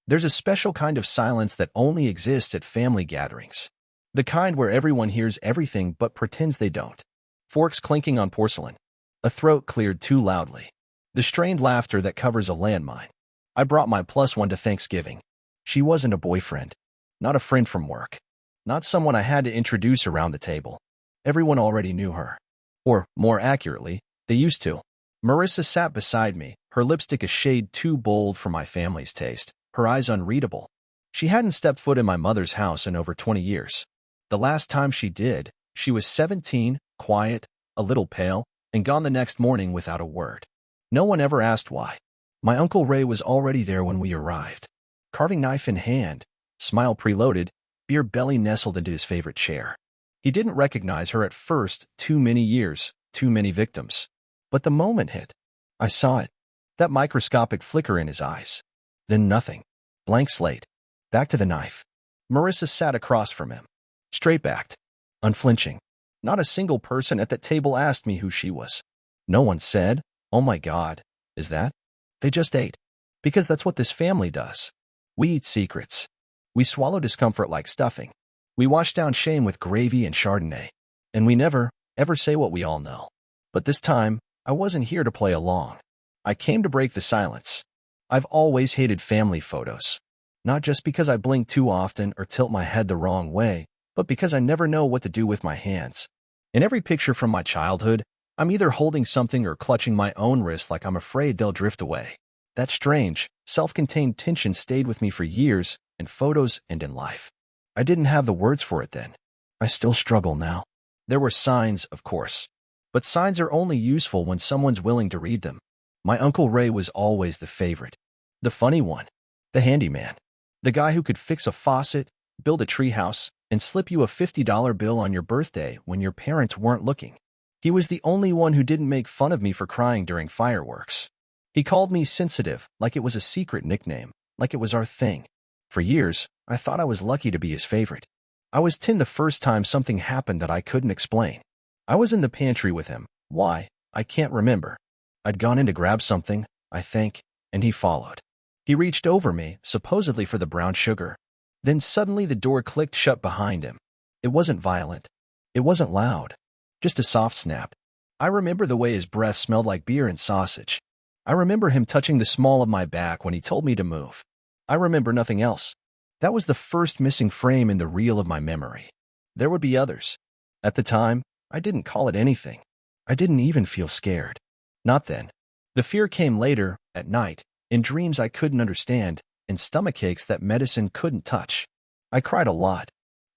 There's a special kind of silence that only exists at family gatherings. The kind where everyone hears everything but pretends they don't. Forks clinking on porcelain. A throat cleared too loudly. The strained laughter that covers a landmine. I brought my plus one to Thanksgiving. She wasn't a boyfriend. Not a friend from work. Not someone I had to introduce around the table. Everyone already knew her. Or, more accurately, they used to. Marissa sat beside me, her lipstick a shade too bold for my family's taste, her eyes unreadable. She hadn't stepped foot in my mother's house in over 20 years. The last time she did, she was 17, quiet, a little pale, and gone the next morning without a word. No one ever asked why. My Uncle Ray was already there when we arrived. Carving knife in hand, smile preloaded, beer belly nestled into his favorite chair. He didn't recognize her at first. Too many years, too many victims. But the moment hit. I saw it. That microscopic flicker in his eyes. Then nothing. Blank slate. Back to the knife. Marissa sat across from him. Straight-backed. Unflinching. Not a single person at that table asked me who she was. No one said, "Oh my God, is that?" They just ate. Because that's what this family does. We eat secrets. We swallow discomfort like stuffing. We wash down shame with gravy and Chardonnay. And we never, ever say what we all know. But this time, I wasn't here to play along. I came to break the silence. I've always hated family photos. Not just because I blink too often or tilt my head the wrong way, but because I never know what to do with my hands. In every picture from my childhood, I'm either holding something or clutching my own wrist like I'm afraid they'll drift away. That strange, self-contained tension stayed with me for years, in photos and in life. I didn't have the words for it then. I still struggle now. There were signs, of course. But signs are only useful when someone's willing to read them. My Uncle Ray was always the favorite. The funny one. The handyman. The guy who could fix a faucet, build a treehouse, and slip you a $50 bill on your birthday when your parents weren't looking. He was the only one who didn't make fun of me for crying during fireworks. He called me sensitive, like it was a secret nickname, like it was our thing. For years, I thought I was lucky to be his favorite. I was 10 the first time something happened that I couldn't explain. I was in the pantry with him. Why? I can't remember. I'd gone in to grab something, I think, and he followed. He reached over me, supposedly for the brown sugar. Then suddenly the door clicked shut behind him. It wasn't violent. It wasn't loud. Just a soft snap. I remember the way his breath smelled like beer and sausage. I remember him touching the small of my back when he told me to move. I remember nothing else. That was the first missing frame in the reel of my memory. There would be others. At the time, I didn't call it anything. I didn't even feel scared. Not then. The fear came later, at night, in dreams I couldn't understand, in stomachaches that medicine couldn't touch. I cried a lot.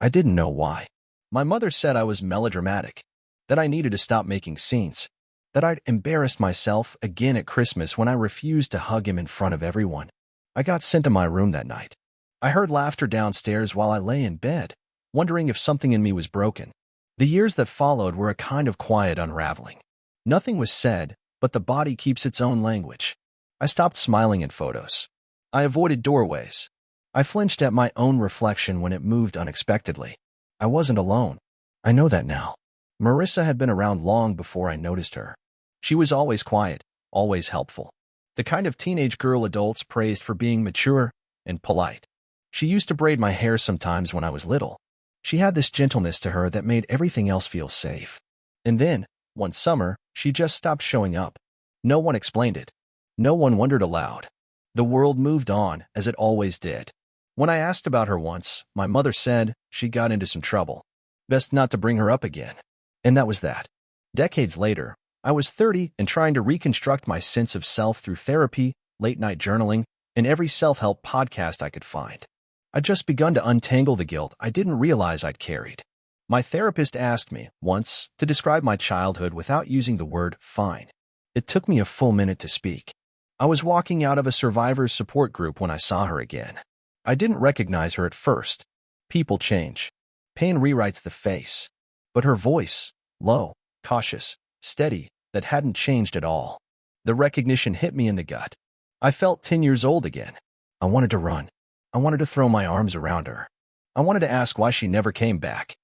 I didn't know why. My mother said I was melodramatic, that I needed to stop making scenes, that I'd embarrassed myself again at Christmas when I refused to hug him in front of everyone. I got sent to my room that night. I heard laughter downstairs while I lay in bed, wondering if something in me was broken. The years that followed were a kind of quiet unraveling. Nothing was said, but the body keeps its own language. I stopped smiling in photos. I avoided doorways. I flinched at my own reflection when it moved unexpectedly. I wasn't alone. I know that now. Marissa had been around long before I noticed her. She was always quiet, always helpful. The kind of teenage girl adults praised for being mature and polite. She used to braid my hair sometimes when I was little. She had this gentleness to her that made everything else feel safe. And then, one summer, she just stopped showing up. No one explained it. No one wondered aloud. The world moved on, as it always did. When I asked about her once, my mother said she got into some trouble. Best not to bring her up again. And that was that. Decades later, I was 30 and trying to reconstruct my sense of self through therapy, late-night journaling, and every self-help podcast I could find. I'd just begun to untangle the guilt I didn't realize I'd carried. My therapist asked me, once, to describe my childhood without using the word fine. It took me a full minute to speak. I was walking out of a survivor's support group when I saw her again. I didn't recognize her at first. People change. Pain rewrites the face. But her voice, low, cautious, steady, that hadn't changed at all. The recognition hit me in the gut. I felt 10 years old again. I wanted to run. I wanted to throw my arms around her. I wanted to ask why she never came back.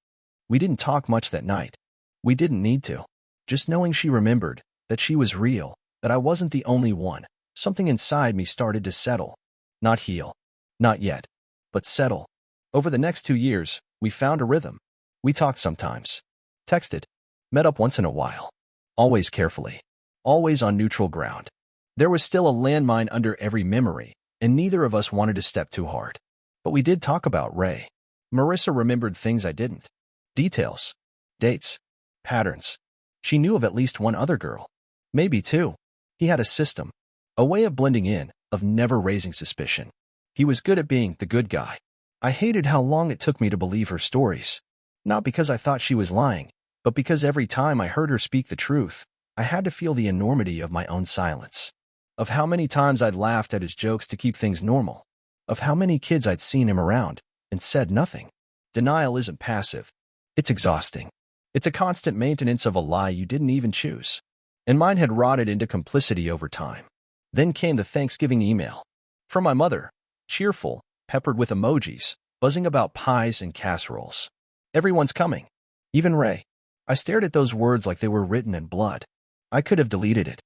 We didn't talk much that night. We didn't need to. Just knowing she remembered, that she was real, that I wasn't the only one, something inside me started to settle, not heal. Not yet. But settle. Over the next 2 years, we found a rhythm. We talked sometimes. Texted. Met up once in a while. Always carefully. Always on neutral ground. There was still a landmine under every memory, and neither of us wanted to step too hard. But we did talk about Ray. Marissa remembered things I didn't. Details. Dates. Patterns. She knew of at least one other girl. Maybe two. He had a system. A way of blending in, of never raising suspicion. He was good at being the good guy. I hated how long it took me to believe her stories. Not because I thought she was lying, but because every time I heard her speak the truth, I had to feel the enormity of my own silence. Of how many times I'd laughed at his jokes to keep things normal. Of how many kids I'd seen him around and said nothing. Denial isn't passive. It's exhausting. It's a constant maintenance of a lie you didn't even choose. And mine had rotted into complicity over time. Then came the Thanksgiving email. From my mother. Cheerful, peppered with emojis, buzzing about pies and casseroles. Everyone's coming. Even Ray. I stared at those words like they were written in blood. I could have deleted it.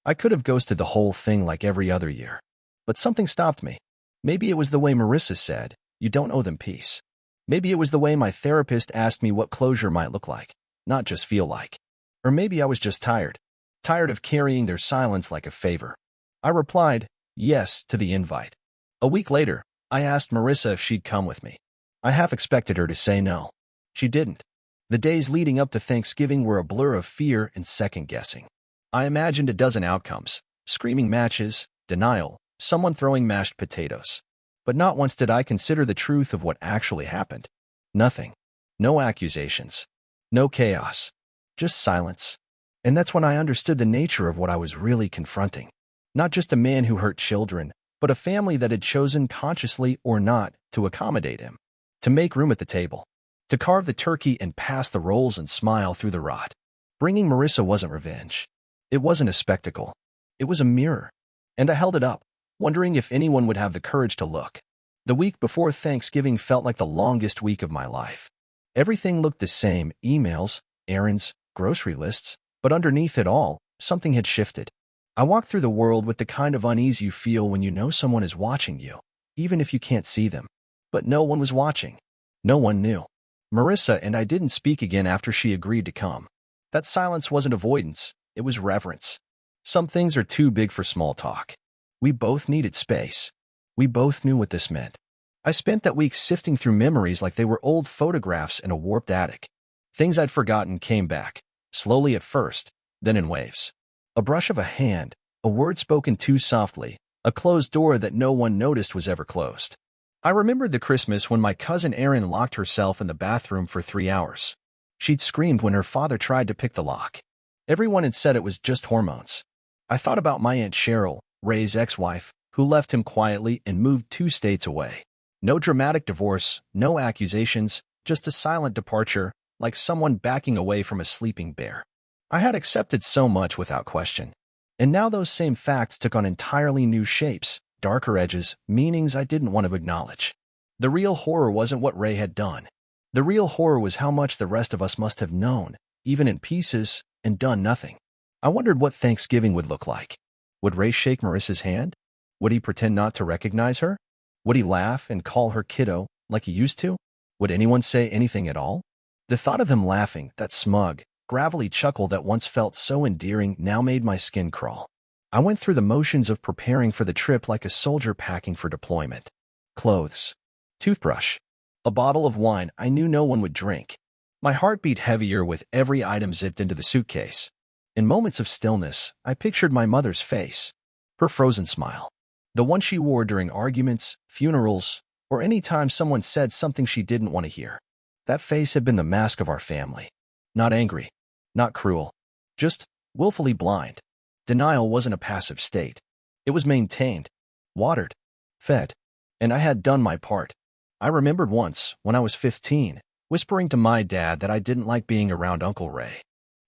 I could have ghosted the whole thing like every other year. But something stopped me. Maybe it was the way Marissa said, you don't owe them peace. Maybe it was the way my therapist asked me what closure might look like, not just feel like. Or maybe I was just tired. Tired of carrying their silence like a favor. I replied, yes, to the invite. A week later, I asked Marissa if she'd come with me. I half expected her to say no. She didn't. The days leading up to Thanksgiving were a blur of fear and second-guessing. I imagined a dozen outcomes: screaming matches, denial, someone throwing mashed potatoes. But not once did I consider the truth of what actually happened. Nothing. No accusations. No chaos. Just silence. And that's when I understood the nature of what I was really confronting. Not just a man who hurt children, but a family that had chosen, consciously or not, to accommodate him. To make room at the table. To carve the turkey and pass the rolls and smile through the rot. Bringing Marissa wasn't revenge. It wasn't a spectacle. It was a mirror. And I held it up, wondering if anyone would have the courage to look. The week before Thanksgiving felt like the longest week of my life. Everything looked the same: emails, errands, grocery lists, but underneath it all, something had shifted. I walked through the world with the kind of unease you feel when you know someone is watching you, even if you can't see them. But no one was watching. No one knew. Marissa and I didn't speak again after she agreed to come. That silence wasn't avoidance, it was reverence. Some things are too big for small talk. We both needed space. We both knew what this meant. I spent that week sifting through memories like they were old photographs in a warped attic. Things I'd forgotten came back, slowly at first, then in waves. A brush of a hand, a word spoken too softly, a closed door that no one noticed was ever closed. I remembered the Christmas when my cousin Erin locked herself in the bathroom for 3 hours. She'd screamed when her father tried to pick the lock. Everyone had said it was just hormones. I thought about my Aunt Cheryl, Ray's ex-wife, who left him quietly and moved 2 states away. No dramatic divorce, no accusations, just a silent departure, like someone backing away from a sleeping bear. I had accepted so much without question. And now those same facts took on entirely new shapes, darker edges, meanings I didn't want to acknowledge. The real horror wasn't what Ray had done. The real horror was how much the rest of us must have known, even in pieces, and done nothing. I wondered what Thanksgiving would look like. Would Ray shake Marissa's hand? Would he pretend not to recognize her? Would he laugh and call her kiddo, like he used to? Would anyone say anything at all? The thought of him laughing, that smug, gravelly chuckle that once felt so endearing, now made my skin crawl. I went through the motions of preparing for the trip like a soldier packing for deployment. Clothes. Toothbrush. A bottle of wine I knew no one would drink. My heart beat heavier with every item zipped into the suitcase. In moments of stillness, I pictured my mother's face. Her frozen smile. The one she wore during arguments, funerals, or any time someone said something she didn't want to hear. That face had been the mask of our family. Not angry. Not cruel. Just willfully blind. Denial wasn't a passive state. It was maintained. Watered. Fed. And I had done my part. I remembered once, when I was 15, whispering to my dad that I didn't like being around Uncle Ray.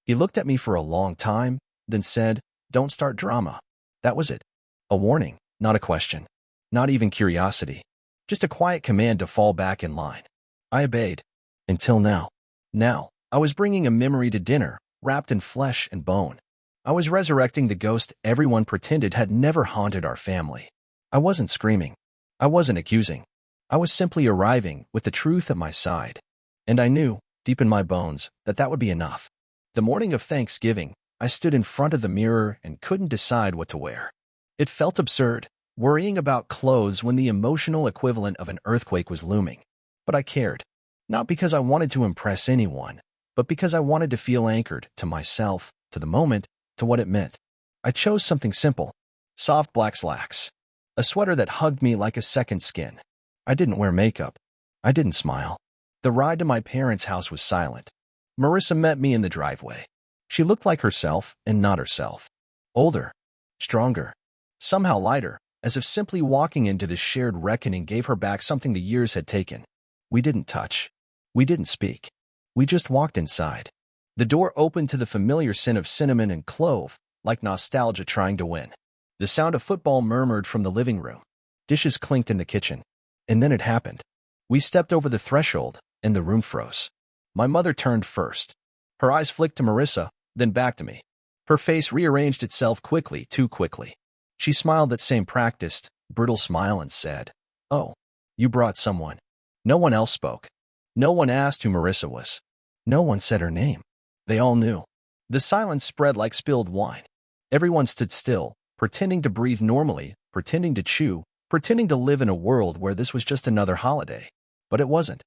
He looked at me for a long time, then said, "Don't start drama." That was it. A warning, not a question. Not even curiosity. Just a quiet command to fall back in line. I obeyed. Until now. Now, I was bringing a memory to dinner, wrapped in flesh and bone. I was resurrecting the ghost everyone pretended had never haunted our family. I wasn't screaming. I wasn't accusing. I was simply arriving with the truth at my side. And I knew, deep in my bones, that that would be enough. The morning of Thanksgiving, I stood in front of the mirror and couldn't decide what to wear. It felt absurd, worrying about clothes when the emotional equivalent of an earthquake was looming. But I cared. Not because I wanted to impress anyone, but because I wanted to feel anchored to myself, to the moment, to what it meant. I chose something simple. Soft black slacks. A sweater that hugged me like a second skin. I didn't wear makeup. I didn't smile. The ride to my parents' house was silent. Marissa met me in the driveway. She looked like herself and not herself. Older. Stronger. Somehow lighter, as if simply walking into this shared reckoning gave her back something the years had taken. We didn't touch. We didn't speak. We just walked inside. The door opened to the familiar scent of cinnamon and clove, like nostalgia trying to win. The sound of football murmured from the living room. Dishes clinked in the kitchen. And then it happened. We stepped over the threshold, and the room froze. My mother turned first. Her eyes flicked to Marissa, then back to me. Her face rearranged itself quickly, too quickly. She smiled that same practiced, brutal smile and said, "Oh, you brought someone." No one else spoke. No one asked who Marissa was. No one said her name. They all knew. The silence spread like spilled wine. Everyone stood still, pretending to breathe normally, pretending to chew, pretending to live in a world where this was just another holiday. But it wasn't.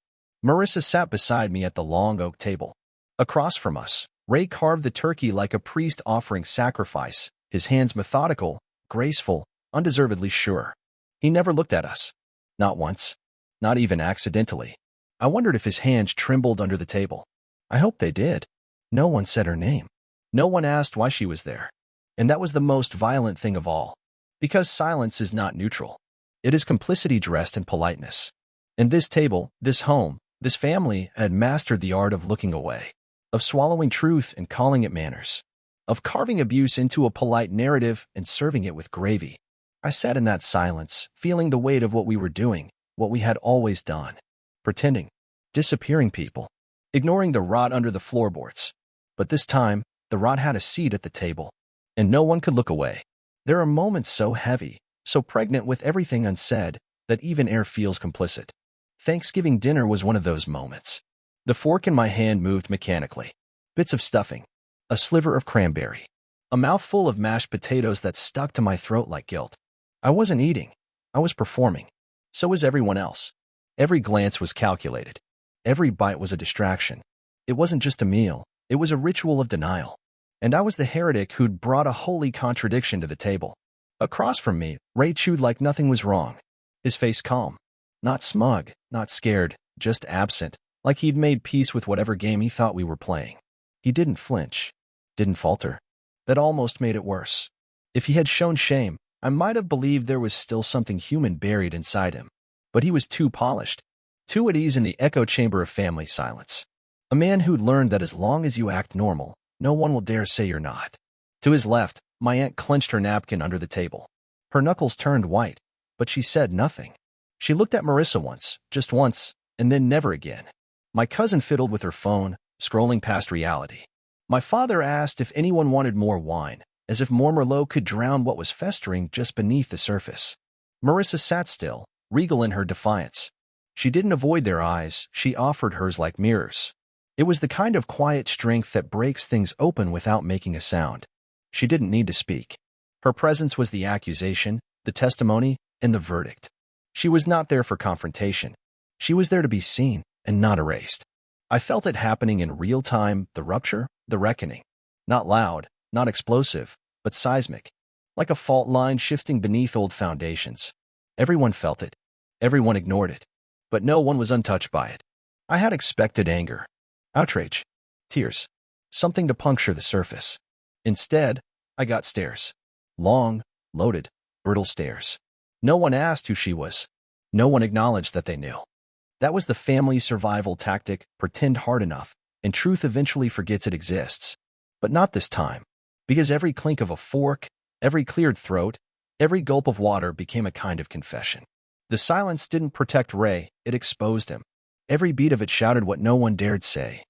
Marissa sat beside me at the long oak table. Across from us, Ray carved the turkey like a priest offering sacrifice, his hands methodical, graceful, undeservedly sure. He never looked at us. Not once. Not even accidentally. I wondered if his hands trembled under the table. I hoped they did. No one said her name. No one asked why she was there. And that was the most violent thing of all. Because silence is not neutral. It is complicity dressed in politeness. And this table, this home, this family had mastered the art of looking away, of swallowing truth and calling it manners, of carving abuse into a polite narrative and serving it with gravy. I sat in that silence, feeling the weight of what we were doing, what we had always done. Pretending. Disappearing people. Ignoring the rot under the floorboards. But this time, the rot had a seat at the table. And no one could look away. There are moments so heavy, so pregnant with everything unsaid, that even air feels complicit. Thanksgiving dinner was one of those moments. The fork in my hand moved mechanically. Bits of stuffing. A sliver of cranberry. A mouthful of mashed potatoes that stuck to my throat like guilt. I wasn't eating. I was performing. So was everyone else. Every glance was calculated. Every bite was a distraction. It wasn't just a meal. It was a ritual of denial. And I was the heretic who'd brought a holy contradiction to the table. Across from me, Ray chewed like nothing was wrong. His face calm. Not smug, not scared, just absent, like he'd made peace with whatever game he thought we were playing. He didn't flinch. Didn't falter. That almost made it worse. If he had shown shame, I might have believed there was still something human buried inside him. But he was too polished. Too at ease in the echo chamber of family silence. A man who'd learned that as long as you act normal, no one will dare say you're not. To his left, my aunt clenched her napkin under the table. Her knuckles turned white, but she said nothing. She looked at Marissa once, just once, and then never again. My cousin fiddled with her phone, scrolling past reality. My father asked if anyone wanted more wine, as if more Merlot could drown what was festering just beneath the surface. Marissa sat still, regal in her defiance. She didn't avoid their eyes, she offered hers like mirrors. It was the kind of quiet strength that breaks things open without making a sound. She didn't need to speak. Her presence was the accusation, the testimony, and the verdict. She was not there for confrontation. She was there to be seen and not erased. I felt it happening in real time, the rupture, the reckoning. Not loud, not explosive, but seismic. Like a fault line shifting beneath old foundations. Everyone felt it. Everyone ignored it. But no one was untouched by it. I had expected anger. Outrage. Tears. Something to puncture the surface. Instead, I got stares. Long, loaded, brittle stares. No one asked who she was. No one acknowledged that they knew. That was the family survival tactic, pretend hard enough, and truth eventually forgets it exists. But not this time. Because every clink of a fork, every cleared throat, every gulp of water became a kind of confession. The silence didn't protect Ray, it exposed him. Every beat of it shouted what no one dared say.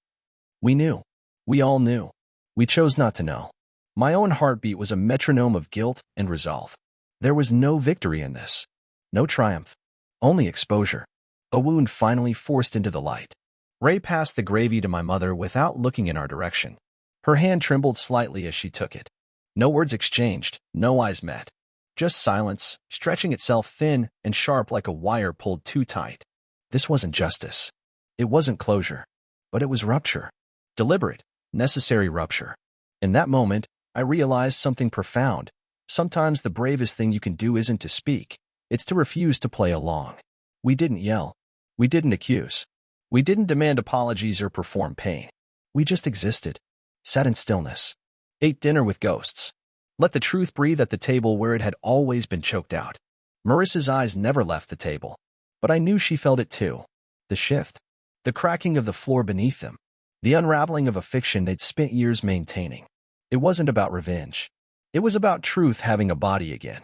We knew. We all knew. We chose not to know. My own heartbeat was a metronome of guilt and resolve. There was no victory in this. No triumph. Only exposure. A wound finally forced into the light. Ray passed the gravy to my mother without looking in our direction. Her hand trembled slightly as she took it. No words exchanged, no eyes met. Just silence, stretching itself thin and sharp like a wire pulled too tight. This wasn't justice. It wasn't closure. But it was rupture. Deliberate, necessary rupture. In that moment, I realized something profound. Sometimes the bravest thing you can do isn't to speak. It's to refuse to play along. We didn't yell. We didn't accuse. We didn't demand apologies or perform pain. We just existed. Sat in stillness. Ate dinner with ghosts. Let the truth breathe at the table where it had always been choked out. Marissa's eyes never left the table. But I knew she felt it too. The shift. The cracking of the floor beneath them. The unraveling of a fiction they'd spent years maintaining. It wasn't about revenge. It was about truth having a body again.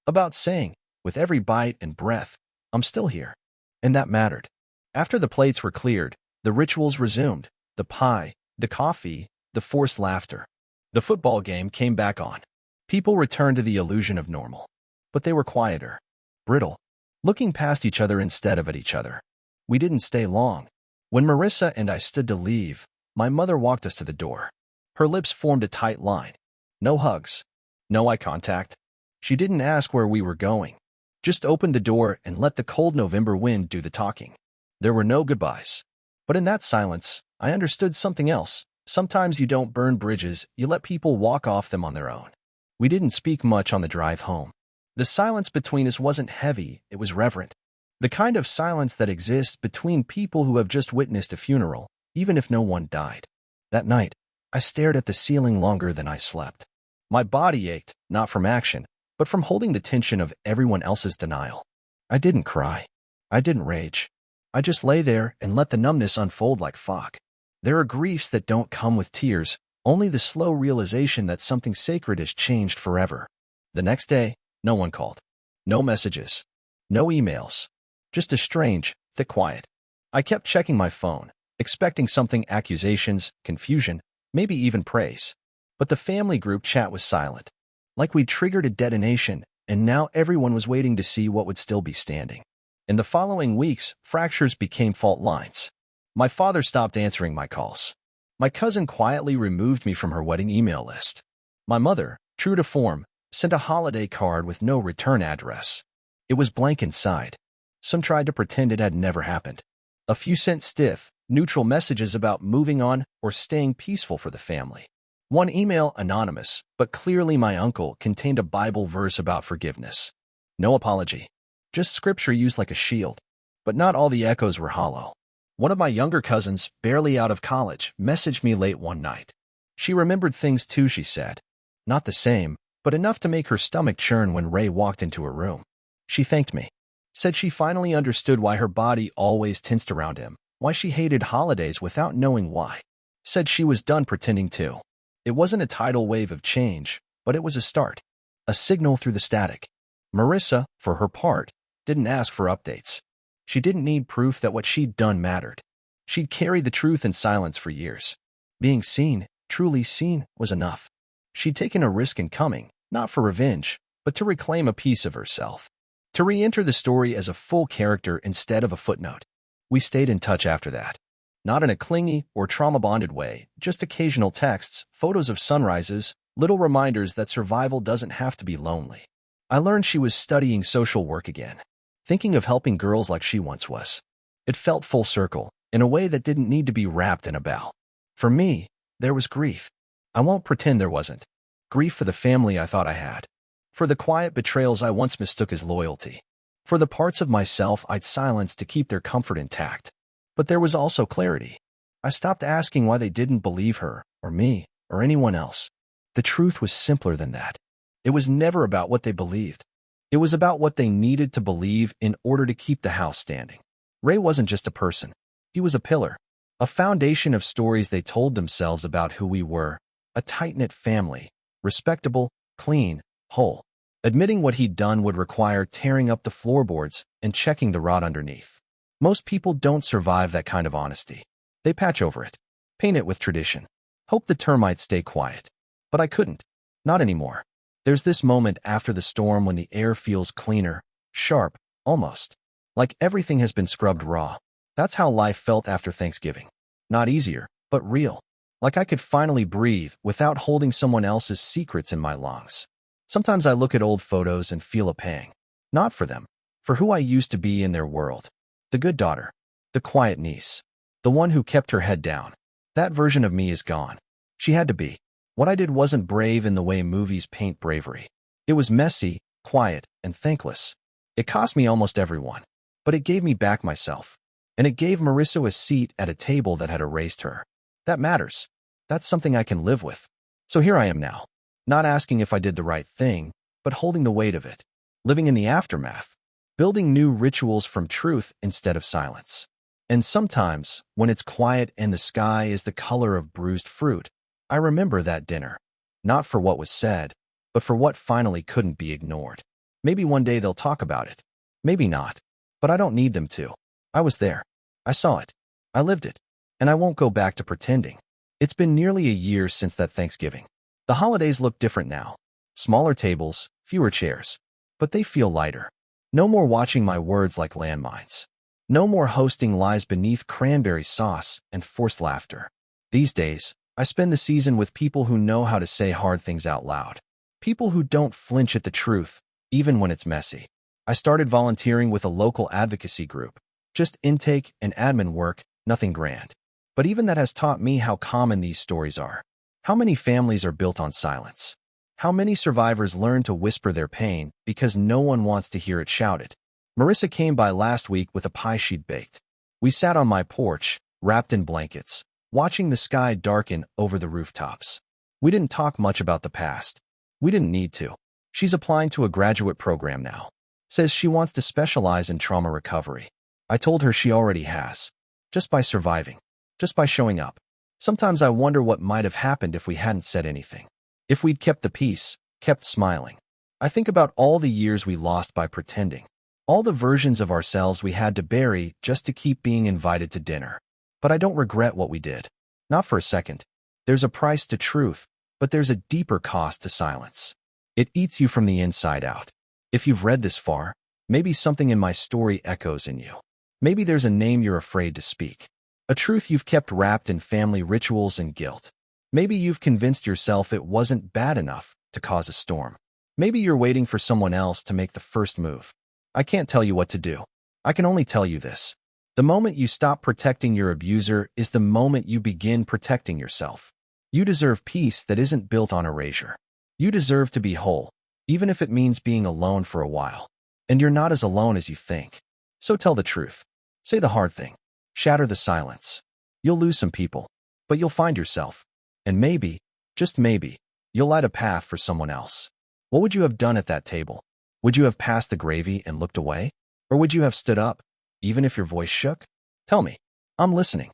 About saying, with every bite and breath, I'm still here. And that mattered. After the plates were cleared, the rituals resumed. The pie, the coffee, the forced laughter. The football game came back on. People returned to the illusion of normal. But they were quieter. Brittle. Looking past each other instead of at each other. We didn't stay long. When Marissa and I stood to leave, my mother walked us to the door. Her lips formed a tight line. No hugs. No eye contact. She didn't ask where we were going. Just opened the door and let the cold November wind do the talking. There were no goodbyes. But in that silence, I understood something else. Sometimes you don't burn bridges, you let people walk off them on their own. We didn't speak much on the drive home. The silence between us wasn't heavy, it was reverent. The kind of silence that exists between people who have just witnessed a funeral, even if no one died. That night, I stared at the ceiling longer than I slept. My body ached, not from action, but from holding the tension of everyone else's denial. I didn't cry. I didn't rage. I just lay there and let the numbness unfold like fog. There are griefs that don't come with tears, only the slow realization that something sacred has changed forever. The next day, no one called. No messages. No emails. Just a strange, thick quiet. I kept checking my phone, expecting something: accusations, confusion, maybe even praise. But the family group chat was silent. Like we'd triggered a detonation, and now everyone was waiting to see what would still be standing. In the following weeks, fractures became fault lines. My father stopped answering my calls. My cousin quietly removed me from her wedding email list. My mother, true to form, sent a holiday card with no return address. It was blank inside. Some tried to pretend it had never happened. A few sent stiff, neutral messages about moving on or staying peaceful for the family. One email, anonymous, but clearly my uncle, contained a Bible verse about forgiveness. No apology. Just scripture used like a shield. But not all the echoes were hollow. One of my younger cousins, barely out of college, messaged me late one night. She remembered things too, she said. Not the same, but enough to make her stomach churn when Ray walked into her room. She thanked me. Said she finally understood why her body always tensed around him, why she hated holidays without knowing why. Said she was done pretending too. It wasn't a tidal wave of change, but it was a start. A signal through the static. Marissa, for her part, didn't ask for updates. She didn't need proof that what she'd done mattered. She'd carried the truth in silence for years. Being seen, truly seen, was enough. She'd taken a risk in coming, not for revenge, but to reclaim a piece of herself. To re-enter the story as a full character instead of a footnote. We stayed in touch after that. Not in a clingy or trauma-bonded way, just occasional texts, photos of sunrises, little reminders that survival doesn't have to be lonely. I learned she was studying social work again, thinking of helping girls like she once was. It felt full circle, in a way that didn't need to be wrapped in a bow. For me, there was grief. I won't pretend there wasn't. Grief for the family I thought I had. For the quiet betrayals I once mistook as loyalty. For the parts of myself I'd silenced to keep their comfort intact. But there was also clarity. I stopped asking why they didn't believe her, or me, or anyone else. The truth was simpler than that. It was never about what they believed. It was about what they needed to believe in order to keep the house standing. Ray wasn't just a person. He was a pillar. A foundation of stories they told themselves about who we were. A tight-knit family. Respectable, clean, whole. Admitting what he'd done would require tearing up the floorboards and checking the rot underneath. Most people don't survive that kind of honesty. They patch over it. Paint it with tradition. Hope the termites stay quiet. But I couldn't. Not anymore. There's this moment after the storm when the air feels cleaner, sharp, almost. Like everything has been scrubbed raw. That's how life felt after Thanksgiving. Not easier, but real. Like I could finally breathe without holding someone else's secrets in my lungs. Sometimes I look at old photos and feel a pang. Not for them, for who I used to be in their world. The good daughter. The quiet niece. The one who kept her head down. That version of me is gone. She had to be. What I did wasn't brave in the way movies paint bravery. It was messy, quiet, and thankless. It cost me almost everyone. But it gave me back myself. And it gave Marissa a seat at a table that had erased her. That matters. That's something I can live with. So here I am now. Not asking if I did the right thing, but holding the weight of it. Living in the aftermath. Building new rituals from truth instead of silence. And sometimes, when it's quiet and the sky is the color of bruised fruit, I remember that dinner. Not for what was said, but for what finally couldn't be ignored. Maybe one day they'll talk about it. Maybe not. But I don't need them to. I was there. I saw it. I lived it. And I won't go back to pretending. It's been nearly a year since that Thanksgiving. The holidays look different now. Smaller tables, fewer chairs. But they feel lighter. No more watching my words like landmines. No more hosting lies beneath cranberry sauce and forced laughter. These days, I spend the season with people who know how to say hard things out loud. People who don't flinch at the truth, even when it's messy. I started volunteering with a local advocacy group. Just intake and admin work, nothing grand. But even that has taught me how common these stories are. How many families are built on silence? How many survivors learn to whisper their pain because no one wants to hear it shouted? Marissa came by last week with a pie she'd baked. We sat on my porch, wrapped in blankets, watching the sky darken over the rooftops. We didn't talk much about the past. We didn't need to. She's applying to a graduate program now. Says she wants to specialize in trauma recovery. I told her she already has. Just by surviving. Just by showing up. Sometimes I wonder what might have happened if we hadn't said anything. If we'd kept the peace, kept smiling. I think about all the years we lost by pretending. All the versions of ourselves we had to bury just to keep being invited to dinner. But I don't regret what we did. Not for a second. There's a price to truth, but there's a deeper cost to silence. It eats you from the inside out. If you've read this far, maybe something in my story echoes in you. Maybe there's a name you're afraid to speak. A truth you've kept wrapped in family rituals and guilt. Maybe you've convinced yourself it wasn't bad enough to cause a storm. Maybe you're waiting for someone else to make the first move. I can't tell you what to do. I can only tell you this. The moment you stop protecting your abuser is the moment you begin protecting yourself. You deserve peace that isn't built on erasure. You deserve to be whole, even if it means being alone for a while. And you're not as alone as you think. So tell the truth. Say the hard thing. Shatter the silence. You'll lose some people, but you'll find yourself. And maybe, just maybe, you'll light a path for someone else. What would you have done at that table? Would you have passed the gravy and looked away? Or would you have stood up, even if your voice shook? Tell me. I'm listening.